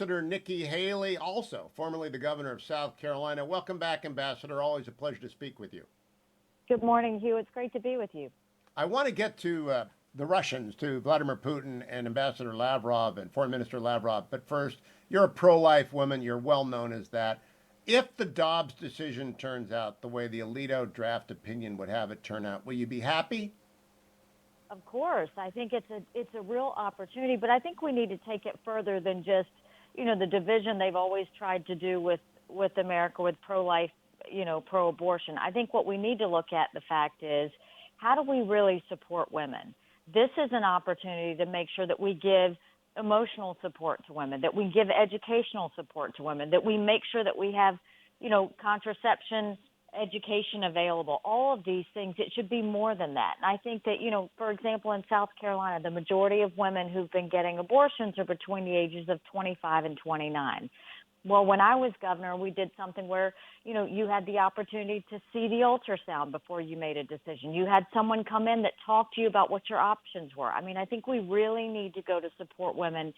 Ambassador Nikki Haley, also formerly the governor of South Carolina. Welcome back, Ambassador. Always a pleasure to speak with you. Good morning, Hugh. It's great to be with you. I want to get to the Russians, to Vladimir Putin and Ambassador Lavrov and Foreign Minister Lavrov. But first, you're a pro life woman. You're well known as that. If the Dobbs decision turns out the way the Alito draft opinion would have it turn out, will you be happy? Of course, I think it's a real opportunity, but I think we need to take it further than just the division they've always tried to do with America with pro-life, pro-abortion. I think what we need to look at the fact is how do we really support women? This is an opportunity to make sure that we give emotional support to women, that we give educational support to women, that we make sure that we have contraception education available, all of these things. It should be more than that. And I think that, for example, in South Carolina, the majority of women who've been getting abortions are between the ages of 25 and 29. Well, when I was governor, we did something where, you had the opportunity to see the ultrasound before you made a decision. You had someone come in that talked to you about what your options were. I mean, I think we really need to go to support women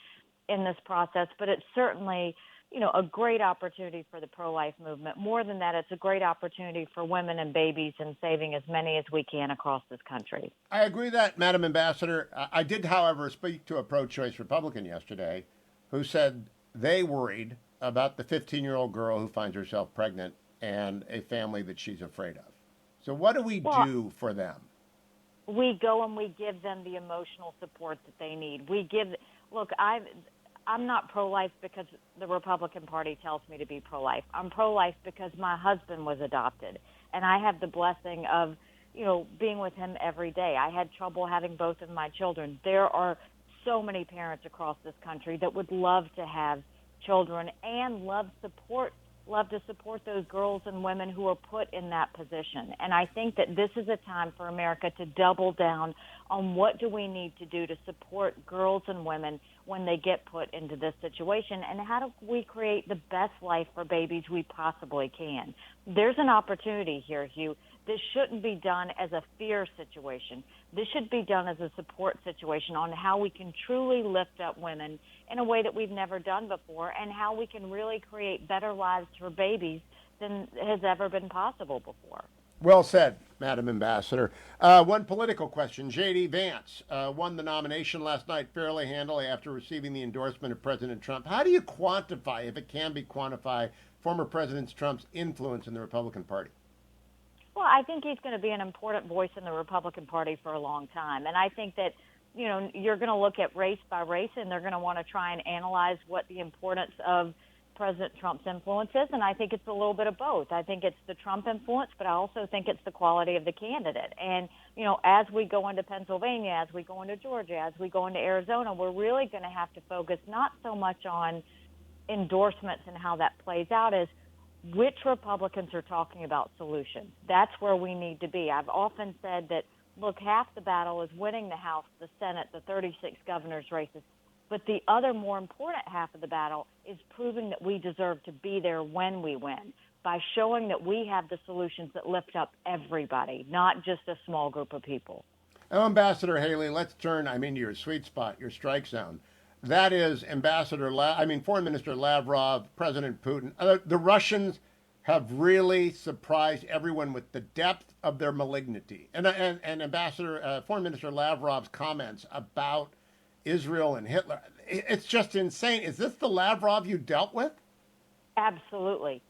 in this process, but it's certainly a great opportunity for the pro-life movement. More than that, it's a great opportunity for women and babies and saving as many as we can across this country. I agree that, Madam Ambassador. I did, however, speak to a pro-choice Republican yesterday who said they worried about the 15-year-old girl who finds herself pregnant and a family that she's afraid of. So what do we do for them? We go and we give them the emotional support that they need. I'm not pro-life because the Republican Party tells me to be pro-life. I'm pro-life because my husband was adopted, and I have the blessing of, being with him every day. I had trouble having both of my children. There are so many parents across this country that would love to have children and love to support those girls and women who are put in that position. And I think that this is a time for America to double down on what do we need to do to support girls and women when they get put into this situation, and how do we create the best life for babies we possibly can. There's an opportunity here, Hugh. This shouldn't be done as a fear situation. This should be done as a support situation on how we can truly lift up women in a way that we've never done before, and how we can really create better lives for babies than has ever been possible before. Well said, Madam Ambassador. One political question. J.D. Vance won the nomination last night fairly handily after receiving the endorsement of President Trump. How do you quantify, if it can be quantified, former President Trump's influence in the Republican Party? Well, I think he's going to be an important voice in the Republican Party for a long time. And I think that, you're going to look at race by race, and they're going to want to try and analyze what the importance of President Trump's influence is, and I think it's a little bit of both. I think it's the Trump influence, but I also think it's the quality of the candidate. And, as we go into Pennsylvania, as we go into Georgia, as we go into Arizona, we're really going to have to focus not so much on endorsements and how that plays out as which Republicans are talking about solutions. That's where we need to be. I've often said that, look, half the battle is winning the House, the Senate, the 36 governors' races. But the other more important half of the battle is proving that we deserve to be there when we win by showing that we have the solutions that lift up everybody, not just a small group of people. Now, Ambassador Haley, let's turn, to your sweet spot, your strike zone. That is Foreign Minister Lavrov, President Putin. The Russians have really surprised everyone with the depth of their malignity. And Foreign Minister Lavrov's comments about Israel and Hitler, it's just insane. Is this the Lavrov you dealt with? Absolutely.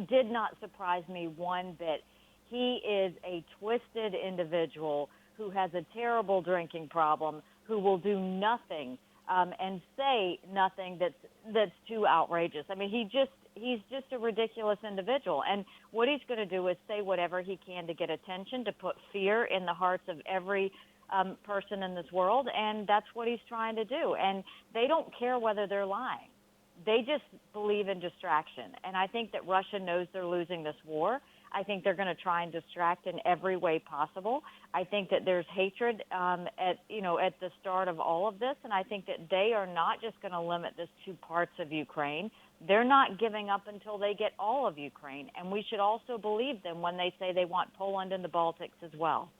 Did not surprise me one bit. He is a twisted individual who has a terrible drinking problem, who will do nothing and say nothing that's too outrageous. I mean, he's just a ridiculous individual. And what he's going to do is say whatever he can to get attention, to put fear in the hearts of every person in this world, and that's what he's trying to do. And they don't care whether they're lying. They just believe in distraction. And I think that Russia knows they're losing this war. I think they're going to try and distract in every way possible. I think that there's hatred at the start of all of this, and I think that they are not just going to limit this to parts of Ukraine. They're not giving up until they get all of Ukraine, and we should also believe them when they say they want Poland and the Baltics as well.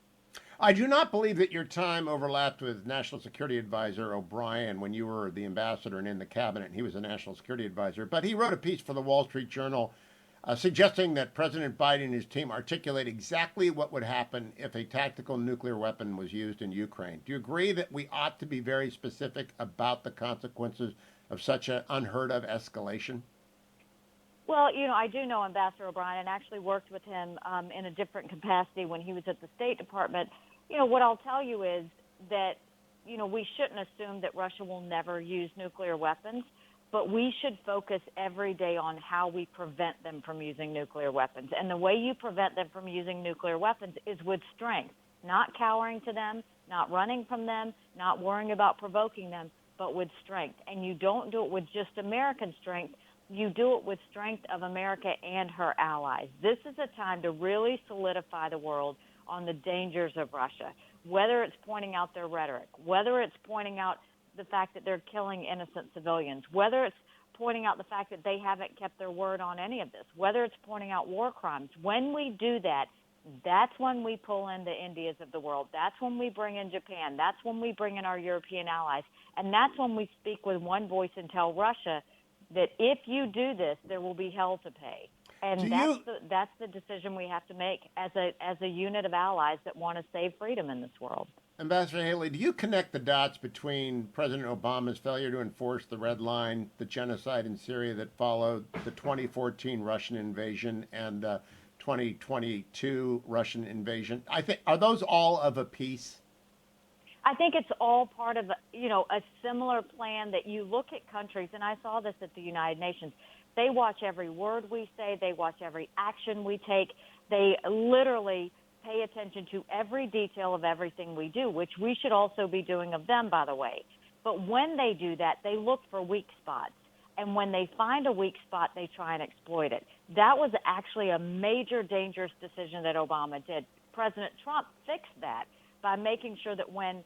I do not believe that your time overlapped with National Security Advisor O'Brien when you were the ambassador and in the cabinet. He was a national security advisor. But he wrote a piece for the Wall Street Journal suggesting that President Biden and his team articulate exactly what would happen if a tactical nuclear weapon was used in Ukraine. Do you agree that we ought to be very specific about the consequences of such an unheard of escalation? Well, I do know Ambassador O'Brien and actually worked with him in a different capacity when he was at the State Department. What I'll tell you is that, we shouldn't assume that Russia will never use nuclear weapons, but we should focus every day on how we prevent them from using nuclear weapons. And the way you prevent them from using nuclear weapons is with strength, not cowering to them, not running from them, not worrying about provoking them, but with strength. And you don't do it with just American strength. You do it with strength of America and her allies. This is a time to really solidify the world on the dangers of Russia, whether it's pointing out their rhetoric, whether it's pointing out the fact that they're killing innocent civilians, whether it's pointing out the fact that they haven't kept their word on any of this, whether it's pointing out war crimes. When we do that, that's when we pull in the Indias of the world. That's when we bring in Japan. That's when we bring in our European allies. And that's when we speak with one voice and tell Russia that if you do this, there will be hell to pay. And that's the decision we have to make as a unit of allies that want to save freedom in this world. Ambassador Haley, do you connect the dots between President Obama's failure to enforce the red line, the genocide in Syria that followed, the 2014 Russian invasion, and 2022 Russian invasion? Are those all of a piece? I think it's all part of a similar plan that you look at countries, and I saw this at the United Nations. They watch every word we say. They watch every action we take. They literally pay attention to every detail of everything we do, which we should also be doing of them, by the way. But when they do that, they look for weak spots. And when they find a weak spot, they try and exploit it. That was actually a major dangerous decision that Obama did. President Trump fixed that by making sure that when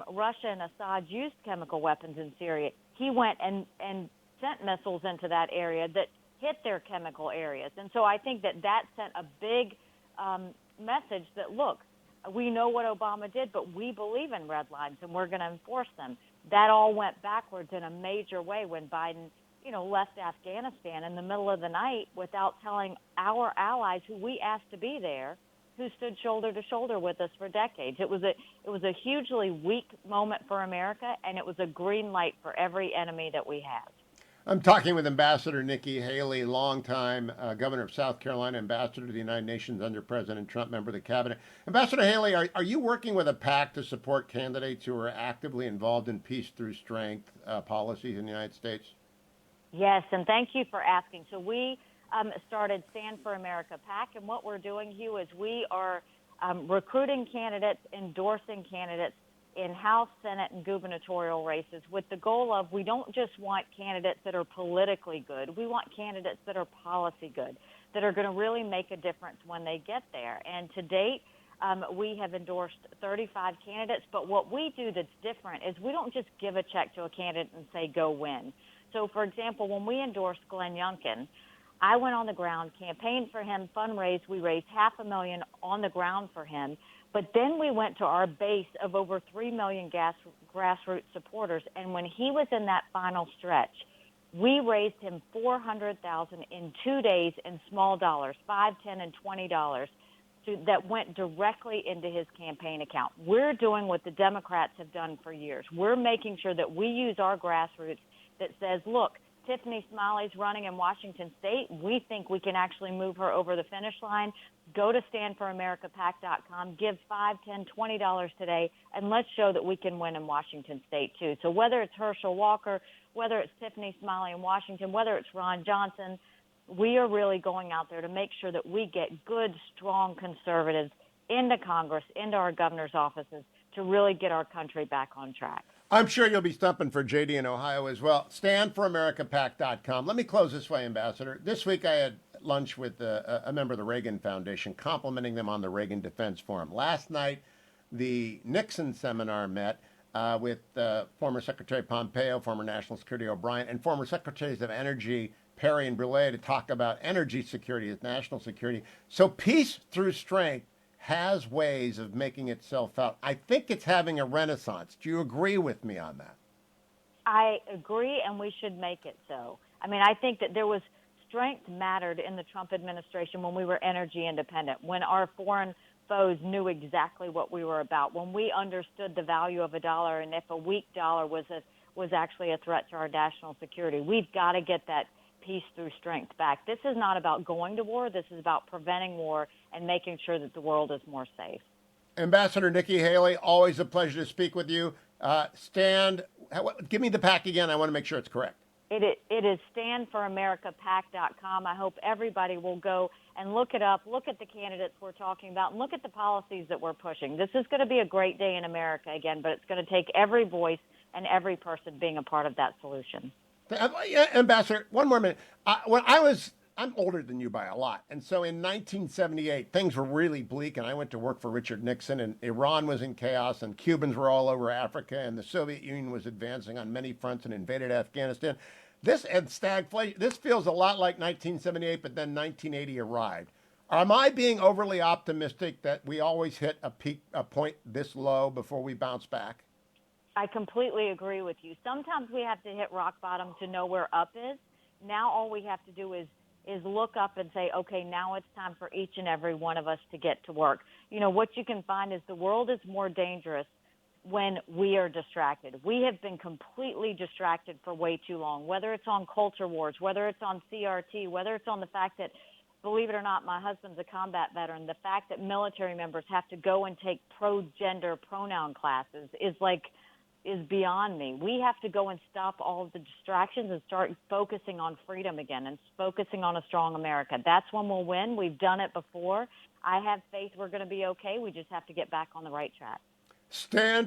Russia and Assad used chemical weapons in Syria, he went and sent missiles into that area that hit their chemical areas. And so I think that sent a big message that, look, we know what Obama did, but we believe in red lines and we're going to enforce them. That all went backwards in a major way when Biden, left Afghanistan in the middle of the night without telling our allies who we asked to be there, who stood shoulder to shoulder with us for decades. It was a hugely weak moment for America, and it was a green light for every enemy that we have. I'm talking with Ambassador Nikki Haley, longtime governor of South Carolina, ambassador to the United Nations under President Trump, member of the cabinet. Ambassador Haley, are you working with a PAC to support candidates who are actively involved in peace through strength policies in the United States? Yes, and thank you for asking. So we started Stand for America PAC, and what we're doing, Hugh, is we are recruiting candidates, endorsing candidates in House, Senate, and gubernatorial races with the goal of we don't just want candidates that are politically good. We want candidates that are policy good, that are going to really make a difference when they get there. And to date, we have endorsed 35 candidates. But what we do that's different is we don't just give a check to a candidate and say, go win. So, for example, when we endorsed Glenn Youngkin, I went on the ground, campaigned for him, fundraised. We raised $500,000 on the ground for him. But then we went to our base of over 3 million grassroots supporters. And when he was in that final stretch, we raised him $400,000 in 2 days in small dollars, $5, $10, and $20, that went directly into his campaign account. We're doing what the Democrats have done for years. We're making sure that we use our grassroots that says, look, Tiffany Smiley's running in Washington State. We think we can actually move her over the finish line. Go to standforamericapac.com, give $5, $10, $20 today, and let's show that we can win in Washington State, too. So whether it's Herschel Walker, whether it's Tiffany Smiley in Washington, whether it's Ron Johnson, we are really going out there to make sure that we get good, strong conservatives into Congress, into our governor's offices, to really get our country back on track. I'm sure you'll be stumping for JD in Ohio as well. StandForAmericaPAC.com. Let me close this way, Ambassador. This week I had lunch with a member of the Reagan Foundation, complimenting them on the Reagan Defense Forum. Last night, the Nixon seminar met with former Secretary Pompeo, former National Security O'Brien, and former Secretaries of Energy Perry and Brulé to talk about energy security as national security. So peace through strength has ways of making itself out. I think it's having a renaissance. Do you agree with me on that? I agree, and we should make it so. I mean, I think that there was strength mattered in the Trump administration when we were energy independent, when our foreign foes knew exactly what we were about, when we understood the value of a dollar, and if a weak dollar was actually a threat to our national security. We've got to get that peace through strength back. This is not about going to war. This is about preventing war and making sure that the world is more safe. Ambassador Nikki Haley, always a pleasure to speak with you. Give me the pack again. I want to make sure it's correct. It is standforamericapac.com. I hope everybody will go and look it up, look at the candidates we're talking about, and look at the policies that we're pushing. This is going to be a great day in America again, but it's going to take every voice and every person being a part of that solution. Ambassador, one more minute. I'm older than you by a lot. And so in 1978, things were really bleak, and I went to work for Richard Nixon, and Iran was in chaos, and Cubans were all over Africa, and the Soviet Union was advancing on many fronts and invaded Afghanistan. This and stagflation, this feels a lot like 1978, but then 1980 arrived. Am I being overly optimistic that we always hit a point this low before we bounce back? I completely agree with you. Sometimes we have to hit rock bottom to know where up is. Now all we have to do is look up and say, okay, now it's time for each and every one of us to get to work. You know, what you can find is the world is more dangerous when we are distracted. We have been completely distracted for way too long, whether it's on culture wars, whether it's on CRT, whether it's on the fact that, believe it or not, my husband's a combat veteran. The fact that military members have to go and take pro-gender pronoun classes is beyond me. We have to go and stop all of the distractions and start focusing on freedom again and focusing on a strong America. That's when we'll win. We've done it before. I have faith we're going to be okay. We just have to get back on the right track. Stand